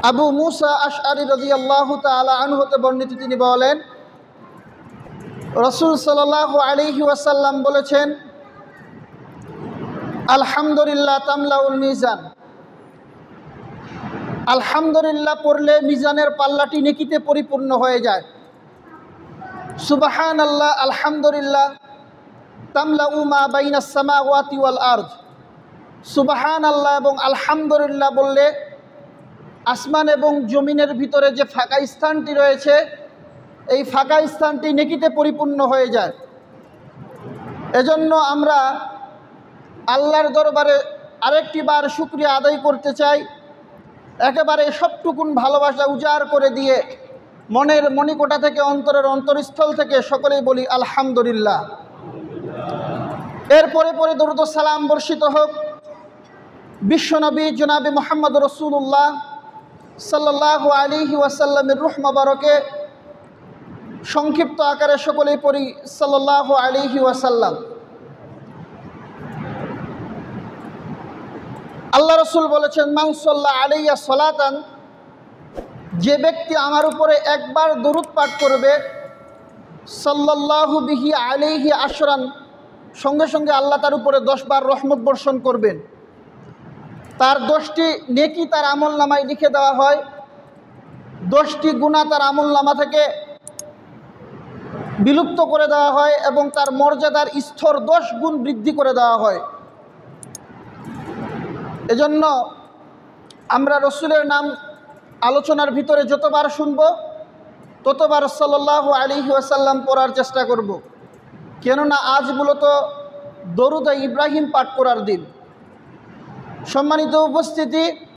আবু মুসা আশআরী রাদিয়াল্লাহু তাআলা আনহু হতে বর্ণিত, তিনি বলেন রাসূল সাল্লাল্লাহু আলাইহি ওয়াসাল্লাম বলেছেন, আলহামদুলিল্লাহ তামলাউল মিজান। আলহামদুলিল্লাহ পড়লে মিজানের পাল্লাটি নেকিতে পরিপূর্ণ হয়ে যায়। সুবহানাল্লাহ আলহামদুলিল্লাহ তামলাউ মা বাইনাস সামাওয়াতি ওয়াল আরদ। সুবহানাল্লাহ এবং আলহামদুলিল্লাহ বললে আসমান এবং জমিনের ভিতরে যে ফাঁকা স্থানটি রয়েছে, এই ফাঁকা স্থানটি নেকিতে পরিপূর্ণ হয়ে যায়। এজন্য আমরা আল্লাহর দরবারে আরেকটি বার শুকরিয়া আদায় করতে চাই। একেবারে সবটুকুন ভালোবাসা উজাড় করে দিয়ে মনের মণিকোটা থেকে, অন্তরের অন্তরস্থল থেকে সকলেই বলি আলহামদুলিল্লাহ। এরপরে পরে দরুদ ও সালাম বর্ষিত হোক বিশ্বনবী জনাবে মুহাম্মদ রাসূলুল্লাহ সাল্লাল্লাহু আলাইহি ওয়াসাল্লামের রূহ মোবারকে। সংক্ষিপ্ত আকারে সকলেই পড়ি সাল্লাল্লাহু আলাইহি ওয়াসাল্লাম। আল্লাহ রসুল বলেছেন, মান সাল্লা আলাইয়া সালাতান, যে ব্যক্তি আমার উপরে একবার দরুদ পাঠ করবে, সাল্লাল্লাহু বিহি আলাইহি আশরান, সঙ্গে সঙ্গে আল্লাহ তার উপরে 10 বার রহমত বর্ষণ করবেন। তার 10টি নেকি তার আমল নামায় লিখে দেওয়া হয়, 10টি গুনাহ তার আমল নামা থেকে বিলুপ্ত করে দেওয়া হয় এবং তার মর্যাদার স্তর 10 গুণ বৃদ্ধি করে দেওয়া হয়। এজন্য আমরা রসুলের নাম আলোচনার ভিতরে যতবার শুনব ততবার সাল্লাল্লাহু আলাইহি ওয়াসাল্লাম পড়ার চেষ্টা করব। কেননা আজ মূলত দরুদ ইব্রাহিম পাঠ করার দিন। সম্মানিত উপস্থিতি,